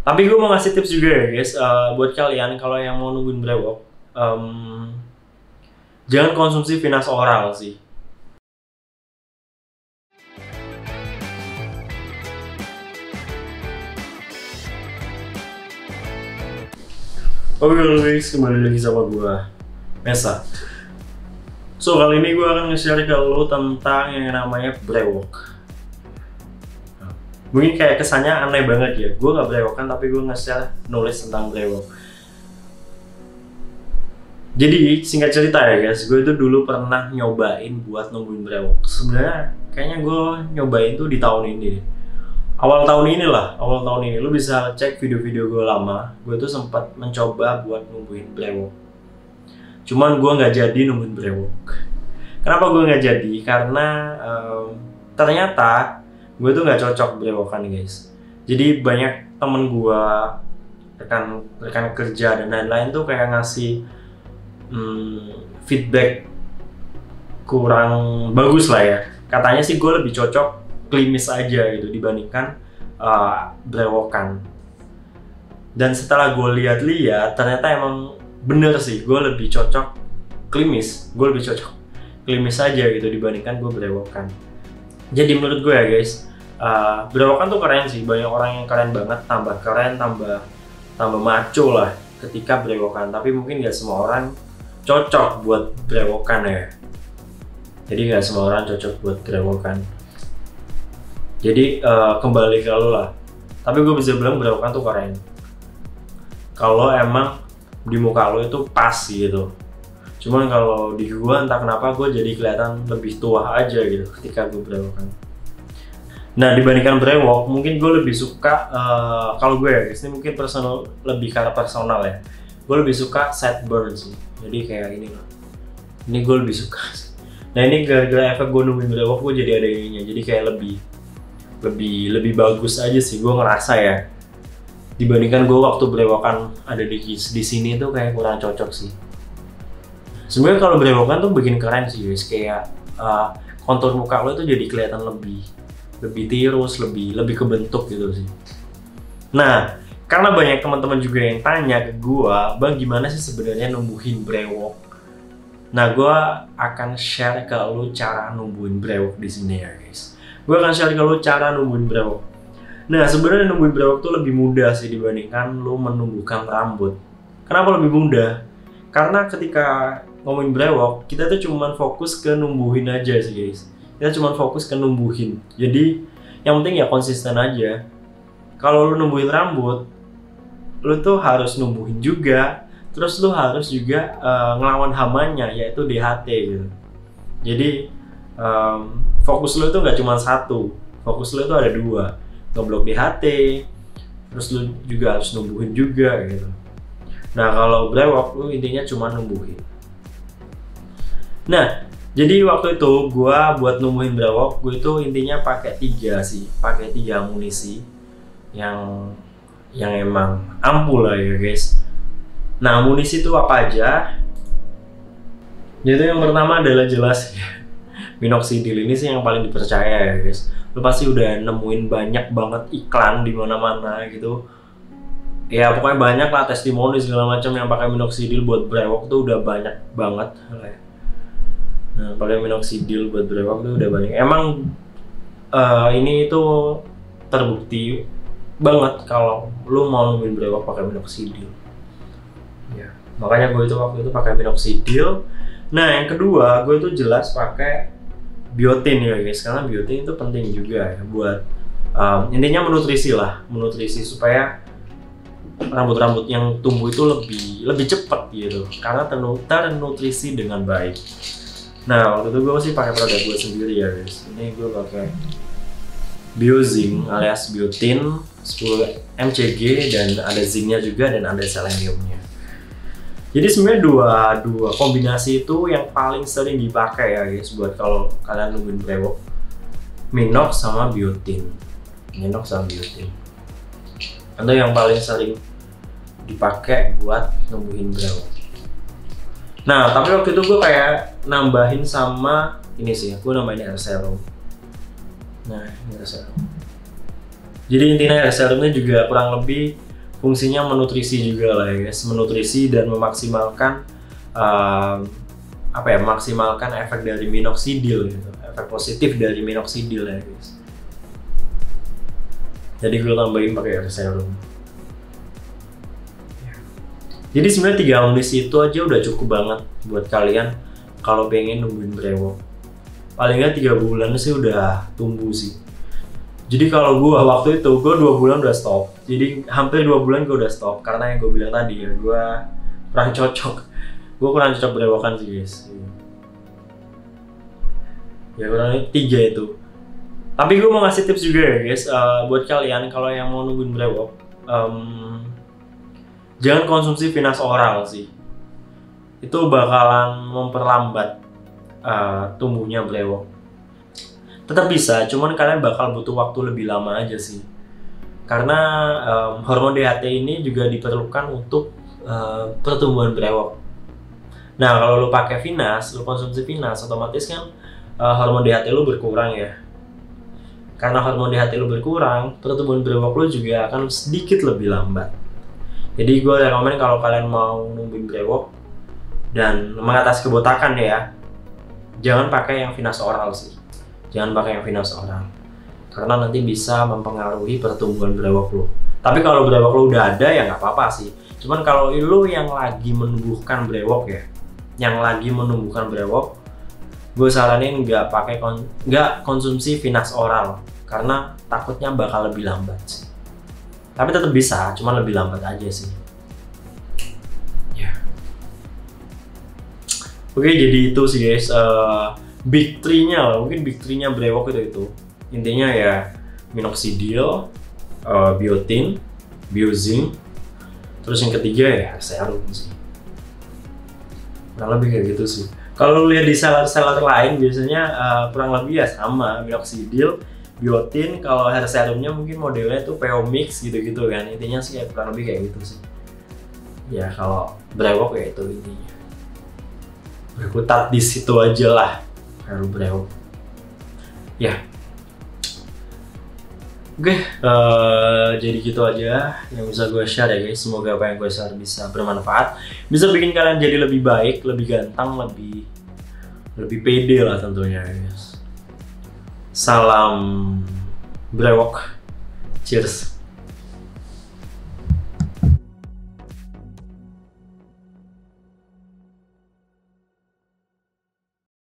Tapi gue mau ngasih tips juga ya guys, buat kalian kalau yang mau nungguin brewok, jangan konsumsi finas oral sih. Oke guys, kembali lagi sama gue, Mesa. So kali ini gue akan nge-share ke lo tentang yang namanya brewok. Mungkin kayak kesannya aneh banget ya, gue gak brewokan tapi gue nge-share nulis tentang brewok. Jadi singkat cerita ya guys, gue itu dulu pernah nyobain buat nungguin brewok. Sebenarnya kayaknya gue nyobain tuh di tahun ini, awal tahun ini. Lu bisa cek video-video gue lama, gue tuh sempat mencoba buat nungguin brewok. Cuman gue nggak jadi nungguin brewok. Kenapa gue nggak jadi? Karena ternyata gue tuh nggak cocok brewokan guys. Jadi banyak temen gue, rekan kerja dan lain-lain tuh kayak ngasih feedback kurang bagus lah ya. Katanya sih gue lebih cocok klimis aja gitu dibandingkan brewokan. Dan setelah gue lihat-lihat ternyata emang bener sih, gue lebih cocok klimis. Gue lebih cocok klimis aja gitu dibandingkan gue brewokan. Jadi menurut gue ya guys, brewokan tuh keren sih, banyak orang yang keren banget, tambah keren, tambah macho lah ketika brewokan. Tapi mungkin gak semua orang cocok buat brewokan ya. Jadi gak semua orang cocok buat brewokan. Jadi kembali ke lo lah. Tapi gue bisa bilang brewokan tuh keren kalau emang di muka lo itu pas gitu. Cuman kalau di gue entah kenapa gue jadi kelihatan lebih tua aja gitu ketika gue brewokan. Nah dibandingkan brewok, mungkin gue lebih suka kalau gue ya guys, ini mungkin personal, lebih karena personal ya. Gue lebih suka sideburns sih. Jadi kayak ini loh. Ini gue lebih suka. Nah ini gara-gara efek gue nungguin brewok, gue jadi ada ininya. Jadi kayak lebih bagus aja sih gue ngerasa ya. Dibandingkan gue waktu brewokan ada di sini tuh kayak kurang cocok sih. Sebenarnya kalau brewokan tuh bikin keren sih guys, kayak kontur muka lo tuh jadi kelihatan lebih tirus, lebih kebentuk gitu sih. Nah, karena banyak teman-teman juga yang tanya ke gue, bang gimana sih sebenarnya numbuhin brewok? Nah, gue akan share ke lo cara numbuhin brewok di sini ya guys. Gue akan share ke lo cara numbuhin brewok. Nah, sebenarnya numbuhin brewok tuh lebih mudah sih dibandingkan lo menumbuhkan rambut. Kenapa lebih mudah? Karena ketika ngomongin brewok, kita tuh cuman fokus ke numbuhin aja sih guys. Kita cuman fokus ke numbuhin. Jadi yang penting ya konsisten aja. Kalau lo numbuhin rambut, lo tuh harus numbuhin juga. Terus lo harus juga ngelawan hamanya, yaitu DHT gitu. Jadi fokus lo tuh nggak cuma satu, fokus lo tuh ada dua, ngeblok DHT, terus lo juga harus numbuhin juga gitu. Nah kalau brewok lo intinya cuma numbuhin. Nah jadi waktu itu gue buat numbuhin brewok, gue itu intinya pakai 3 amunisi yang emang ampuh lah ya guys. Nah amunisi itu apa aja? Jadi yang pertama adalah jelas minoxidil. Ini sih yang paling dipercaya ya guys. Lu pasti udah nemuin banyak banget iklan di mana-mana gitu. Ya pokoknya banyak lah testimoni segala macam yang pakai minoxidil buat brewok tuh udah banyak banget. Nah pakai minoxidil buat brewok tuh udah banyak. Emang ini itu terbukti banget kalau lu mau nemuin brewok pakai minoxidil. Ya, makanya gue itu waktu itu pakai minoxidil. Nah yang kedua gue itu jelas pakai biotin ya guys, karena biotin itu penting juga ya buat intinya menutrisi supaya rambut-rambut yang tumbuh itu lebih cepat gitu, karena ternutrisi dengan baik. Nah waktu itu gue sih pakai produk gue sendiri ya guys. Ini gue pakai Biozinc alias biotin 10 mcg dan ada zincnya juga dan ada seleniumnya. Jadi sebenarnya dua kombinasi itu yang paling sering dipakai ya guys buat kalau kalian nungguin brewok. Minox sama biotin. Itu yang paling sering dipakai buat numbuhin brewok. Nah tapi waktu itu gue kayak nambahin sama ini sih, gue nambahin air serum. Nah ini air serum. Jadi intinya air serumnya juga kurang lebih fungsinya menutrisi juga lah ya guys, menutrisi dan memaksimalkan maksimalkan efek dari minoxidil gitu, efek positif dari minoxidil ya guys. Jadi gue tambahin pakai hair serum. Jadi sebenarnya 3 omnis itu aja udah cukup banget buat kalian kalau pengen numbuhin brewok. Paling nggak 3 bulan sih udah tumbuh sih. Jadi kalau gue waktu itu, gue 2 bulan udah stop. Jadi hampir 2 bulan gue udah stop karena yang gue bilang tadi ya, gue kurang cocok. Gue kurang cocok berewokan sih guys. Ya kurang 3 itu. Tapi gue mau ngasih tips juga ya guys, buat kalian kalau yang mau numbuhin brewok, jangan konsumsi finas oral sih. Itu bakalan memperlambat tumbuhnya brewok. Tetap bisa, cuman kalian bakal butuh waktu lebih lama aja sih. Karena hormon DHT ini juga diperlukan untuk pertumbuhan brewok. Nah, kalau lu pakai finas, lu konsumsi finas, otomatis kan hormon DHT lu berkurang ya. Karena hormon DHT lu berkurang, pertumbuhan brewok lu juga akan sedikit lebih lambat. Jadi gue rekomen kalau kalian mau numbuhin brewok dan mengatasi kebotakan ya, jangan pakai yang finas oral sih. Jangan pakai yang finas oral, karena nanti bisa mempengaruhi pertumbuhan brewok lo. Tapi kalau brewok lo udah ada ya nggak apa-apa sih. Cuman kalau lo yang lagi menumbuhkan brewok ya, gue saranin nggak konsumsi finas oral, karena takutnya bakal lebih lambat sih. Tapi tetap bisa, cuman lebih lambat aja sih. Ya. Oke, jadi itu sih guys. Big 3-nya lah, mungkin big 3-nya brewok itu. Intinya ya minoxidil, biotin, biozin. Terus yang ketiga ya serum sih. Kurang lebih kayak gitu sih. Kalau lihat di seller-seller lain biasanya kurang lebih ya sama minoxidil, biotin. Kalau hair serumnya mungkin modelnya tuh PO mix gitu-gitu kan. Intinya sih ya kurang lebih kayak gitu sih. Ya kalau brewok ya itu intinya. Berkutat di situ aja lah hair brewok. Ya. Oke, jadi gitu aja yang bisa gue share ya guys. Semoga apa yang gue share bisa bermanfaat, bisa bikin kalian jadi lebih baik, lebih ganteng, lebih pede lah tentunya guys. Salam brewok, cheers.